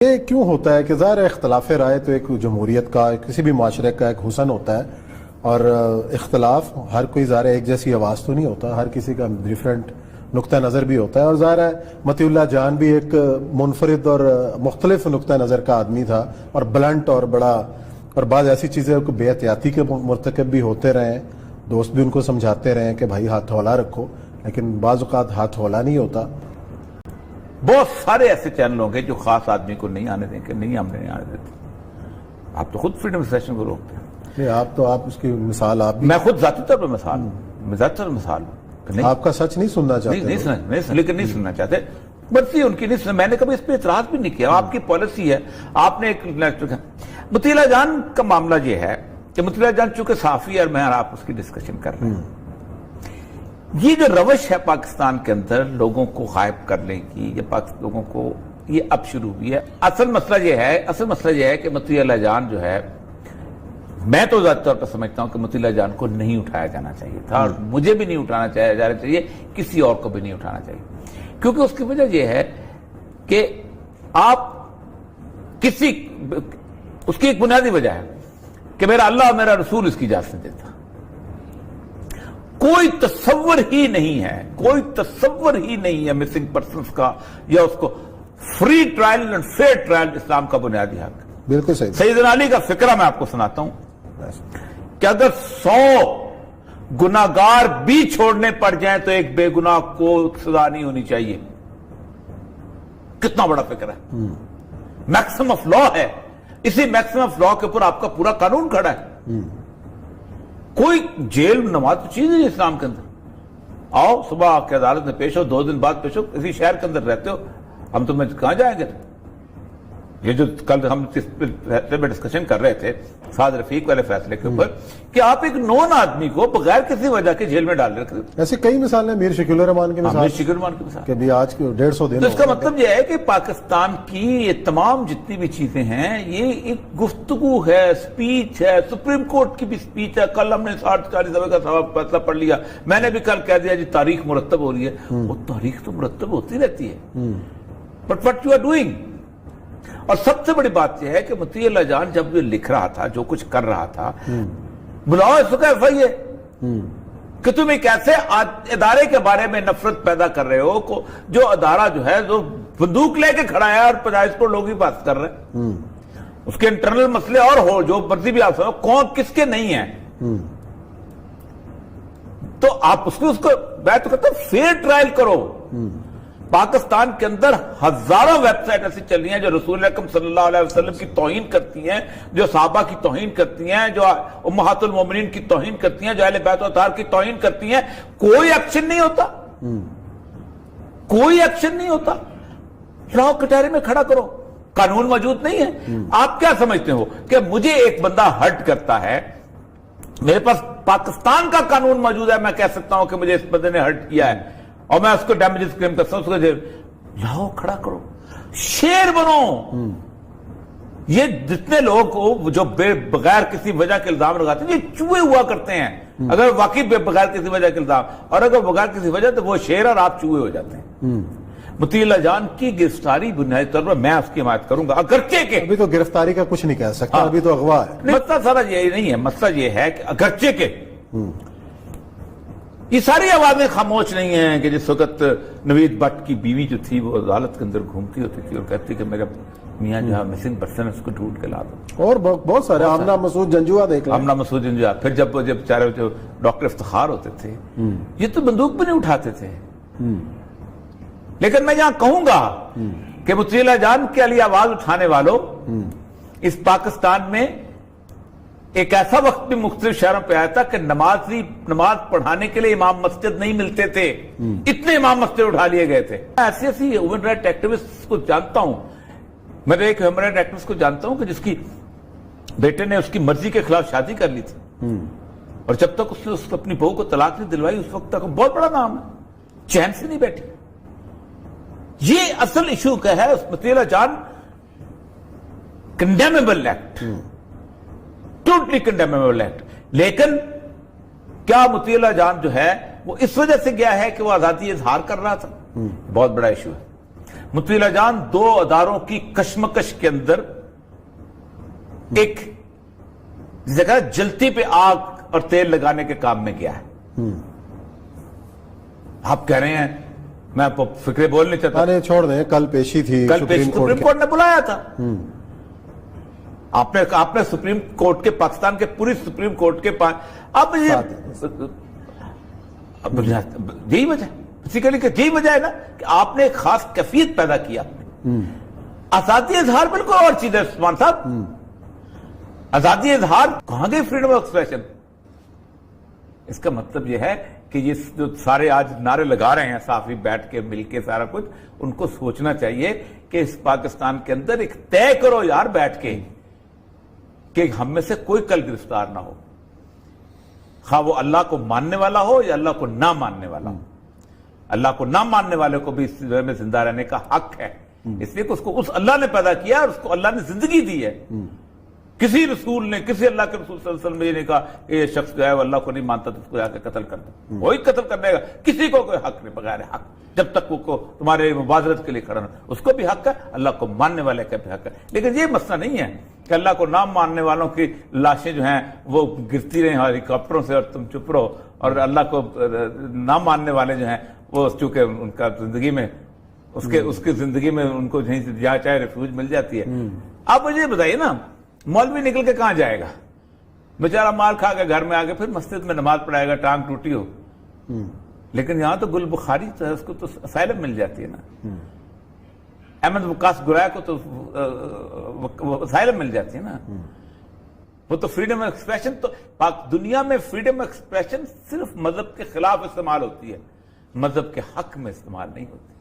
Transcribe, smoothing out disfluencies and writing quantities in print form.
یہ کیوں ہوتا ہے کہ ظاہر اختلاف رائے تو ایک جمہوریت کا کسی بھی معاشرے کا ایک حسن ہوتا ہے، اور اختلاف ہر کوئی ظاہر ایک جیسی آواز تو نہیں ہوتا، ہر کسی کا ڈیفرنٹ نقطہ نظر بھی ہوتا ہے، اور ظاہر ہے مطیع اللہ جان بھی ایک منفرد اور مختلف نقطہ نظر کا آدمی تھا، اور بلنٹ اور بڑا، اور بعض ایسی چیزیں بے احتیاطی کے مرتکب بھی ہوتے رہے ہیں، دوست بھی ان کو سمجھاتے رہے ہیں کہ بھائی ہاتھ ہولا رکھو، لیکن بعض اوقات ہاتھ ہولا نہیں ہوتا۔ بہت سارے ایسے چینل ہوں گے جو خاص آدمی کو نہیں آنے دیں کہ نہیں ہم نہیں آنے دیتے۔ آپ تو خود فریڈم سیشن کو روکتے ہیں۔ نہیں، آپ اس کی مثال آپ بھی، میں خود ذاتی طور پر مثال ہوں، میں ذاتی طور پر مثال ہوں۔ آپ کا سچ نہیں سننا چاہتے، لیکن نہیں سننا چاہتے، مرضی ان کی نہیں سننا۔ میں نے کبھی اس پہ اعتراض بھی نہیں کیا، آپ کی پالیسی ہے۔ آپ نے ایک مطیع اللہ جان کا معاملہ یہ ہے کہ مطیع اللہ جان چونکہ صحافی ہے اور میں اور آپ اس کی ڈسکشن کر رہے ہیں، یہ جو روش ہے پاکستان کے اندر لوگوں کو غائب کرنے کی، یا لوگوں کو یہ اب شروع ہوئی ہے۔ اصل مسئلہ یہ ہے کہ مطیع اللہ جان جو ہے، میں تو ذاتی طور پر سمجھتا ہوں کہ مطیع اللہ جان کو نہیں اٹھایا جانا چاہیے تھا، اور مجھے بھی نہیں اٹھانا جانا چاہیے، کسی اور کو بھی نہیں اٹھانا چاہیے، کیونکہ اس کی وجہ یہ ہے کہ آپ اس کی ایک بنیادی وجہ ہے کہ میرا اللہ اور میرا رسول اس کی اجازت نہیں دیتا۔ کوئی تصور ہی نہیں ہے مسنگ پرسنز کا، یا اس کو free trial and fair trial اسلام کا بنیادی حق۔ بالکل صحیح۔ سیدنا علی کا فقرہ میں آپ کو سناتا ہوں کہ اگر 100 گناہگار بھی چھوڑنے پڑ جائیں تو ایک بے گناہ کو سزا نہیں ہونی چاہیے۔ کتنا بڑا فقرہ ہے، میکسم آف لا ہے۔ اسی میکسم آف لا کے اوپر آپ کا پورا قانون کھڑا ہے۔ کوئی جیل نماز تو چیز ہے اسلام کے اندر، آؤ صبح آ کے عدالت میں پیش ہو، 2 دن بعد پیش ہو، کسی شہر کے اندر رہتے ہو، ہم تمہیں کہاں جائیں گے؟ یہ جو کل ہم ڈسکشن کر رہے تھے سعد رفیق والے فیصلے کے اوپر، کہ آپ ایک نون آدمی کو بغیر کسی وجہ کے جیل میں ڈال رکھتے ہیں۔ ایسی کئی مثالیں، میر شکیل الرحمان کی مثال کہ بھی آج 150 دن۔ تو اس کا مطلب یہ ہے کہ پاکستان کی یہ تمام جتنی بھی چیزیں ہیں، یہ ایک گفتگو ہے، سپیچ ہے، سپریم کورٹ کی بھی سپیچ ہے۔ کل ہم نے 60-40 دفعہ کا فیصلہ پڑھ لیا، میں نے بھی کل کہہ دیا جی تاریخ مرتب ہو رہی ہے۔ وہ تاریخ تو مرتب ہوتی رہتی ہے، but what you are doing. اور سب سے بڑی بات یہ ہے کہ مطیع اللہ جان جب یہ لکھ رہا تھا، جو کچھ کر رہا تھا، بلاؤ اس کو ایف آئی اے، کہ تم ایک ایسے ادارے کے بارے میں نفرت پیدا کر رہے ہو جو ادارہ جو ہے جو بندوق لے کے کھڑا ہے اور 50 کروڑ لوگ ہی بات کر رہے ہیں، اس کے انٹرنل مسئلے اور ہو جو مرضی بھی آپ سنو، کون کس کے نہیں ہیں، تو آپ اس کو میں تو کہتا ہوں فیئر ٹرائل کرو۔ پاکستان کے اندر ہزاروں ویب سائٹ ایسی چل رہی ہیں جو رسول اکرم صلی اللہ علیہ وسلم کی توہین کرتی ہیں، جو صحابہ کی توہین کرتی ہیں، جو امہات المومنین کی توہین کرتی ہیں، جو اہل بیت و اطہار کی توہین کرتی ہیں، کوئی ایکشن نہیں ہوتا، کوئی ایکشن نہیں ہوتا۔ لاؤ کٹہرے میں کھڑا کرو، قانون موجود نہیں ہے۔ آپ کیا سمجھتے ہو کہ مجھے ایک بندہ ہرٹ کرتا ہے، میرے پاس پاکستان کا قانون موجود ہے، میں کہہ سکتا ہوں کہ مجھے اس بندے نے ہرٹ کیا ہے اور میں اس کو ڈیمیجز کلیم کرتا ہوں، اس کو لاؤ کھڑا کرو، شیر بنو۔ یہ جتنے لوگ جو بغیر کسی وجہ کے الزام لگاتے ہیں، یہ چوہے ہوا کرتے ہیں، اگر واقعی بغیر کسی وجہ کے الزام، اور اگر بغیر کسی وجہ تو وہ شیر اور آپ چوہے ہو جاتے ہیں۔ مطیع اللہ جان کی گرفتاری بنیادی طور پر میں اس کی حمایت کروں گا، اگرچہ کہ ابھی تو گرفتاری کا کچھ نہیں کہہ سکتا، ابھی تو اغوا ہے۔ مسئلہ سارا یہ نہیں ہے، مسئلہ یہ ہے کہ اگرچہ کہ یہ ساری آوازیں خاموش نہیں ہیں کہ جس وقت نوید بٹ کی بیوی جو تھی وہ عدالت کے اندر گھومتی ہوتی تھی اور کہتی کہ میرا میاں جو ہے مسنگ پرسن ہے، اس کو ڈھونڈ کے لا دو، اور بہت سارے آمنہ مسعود جنجوعہ دیکھ لیں، آمنہ مسعود جنجوعہ، پھر جب چارے ڈاکٹر افتخار ہوتے تھے، یہ تو بندوق بھی نہیں اٹھاتے تھے۔ لیکن میں یہاں کہوں گا کہ مطیع اللہ جان کے لیے آواز اٹھانے والوں، اس پاکستان میں ایک ایسا وقت بھی مختلف شہروں پہ آیا تھا کہ نماز پڑھانے کے لیے امام مسجد نہیں ملتے تھے، اتنے امام مسجد اٹھا لیے گئے تھے۔ ایسی ہیومن رائٹ ایکٹیوسٹ کو جانتا ہوں، میں ایک ہیومن رائٹ ایکٹیوسٹ کو جانتا ہوں کہ جس کی بیٹے نے اس کی مرضی کے خلاف شادی کر لی تھی، اور جب تک اس نے اپنی بہو کو طلاق نہیں دلوائی اس وقت تک، بہت بڑا نام ہے، چین سے نہیں بیٹھی۔ یہ اصل ایشو کا ہے۔ مطیع اللہ جان کنڈیمیبل ایکٹ، ٹوٹلی کنڈیمیبل ایکٹ، لیکن کیا مطیع اللہ جان جو ہے وہ اس وجہ سے گیا ہے کہ وہ آزادی اظہار کر رہا تھا؟ بہت بڑا ایشو ہے۔ مطیلہ جان دو اداروں کی کشمکش کے اندر ایک جگہ جلتی پہ آگ اور تیل لگانے کے کام میں گیا ہے. آپ کہہ رہے ہیں میں فکرے بول نہیں چاہتا. نہیں چھوڑ دیں, کل پیشی تھی سپریم کورٹ نے بلایا تھا. آپ نے سپریم کورٹ کے پاکستان کے پوری سپریم کورٹ کے اب یہی وجہ بیسیکلی کہ یہی وجہ ہے نا کہ آپ نے ایک خاص کیفیت پیدا کیا. آزادی اظہار بالکل اور چیز ہے عثمان صاحب. آزادی اظہار کہاں گئی فریڈم آف ایکسپریشن؟ اس کا مطلب یہ ہے کہ یہ جو سارے آج نعرے لگا رہے ہیں صحافی بیٹھ کے مل کے سارا کچھ, ان کو سوچنا چاہیے کہ اس پاکستان کے اندر ایک طے کرو یار بیٹھ کے کہ ہم میں سے کوئی کل گرفتار نہ ہو, خواہ وہ اللہ کو ماننے والا ہو یا اللہ کو نہ ماننے والا ہو. اللہ کو نہ ماننے والے کو بھی اس دنیا میں زندہ رہنے کا حق ہے, اس لیے کہ اس کو اس اللہ نے پیدا کیا اور اس کو اللہ نے زندگی دی ہے. کسی رسول نے, کسی اللہ کے رسول صلی اللہ علیہ وسلم نے یہ نہیں کہا کہ یہ شخص جو ہے وہ اللہ کو نہیں مانتا تو اس کو جا کے قتل کر دو. وہی قتل کرنے گا, کسی کو کوئی حق نہیں, بغیر حق, جب تک وہ تمہارے معاذرت کے لیے کھڑا نہ, اس کو بھی حق ہے, اللہ کو ماننے والے کا بھی حق ہے. لیکن یہ مسئلہ نہیں ہے کہ اللہ کو نہ ماننے والوں کی لاشیں جو ہیں وہ گرتی رہیں ہیلی کاپٹروں سے اور تم چپ رہو, اور اللہ کو نہ ماننے والے جو ہیں وہ چونکہ ان کا زندگی میں اس کی زندگی میں ان کو جہاں چاہے ریفیوج مل جاتی ہے. آپ مجھے بتائیے نا, مولوی نکل کے کہاں جائے گا بیچارہ؟ مار کھا کے گھر میں آ کے پھر مسجد میں نماز پڑھائے گا, ٹانگ ٹوٹی ہو. لیکن یہاں تو گل بخاری جو ہے اس کو تو اسائلم مل جاتی ہے نا. احمد وقاص گرائے کو تو اسائلم مل جاتی ہے نا. وہ تو فریڈم آف ایکسپریشن, تو دنیا میں فریڈم آف ایکسپریشن صرف مذہب کے خلاف استعمال ہوتی ہے, مذہب کے حق میں استعمال نہیں ہوتی.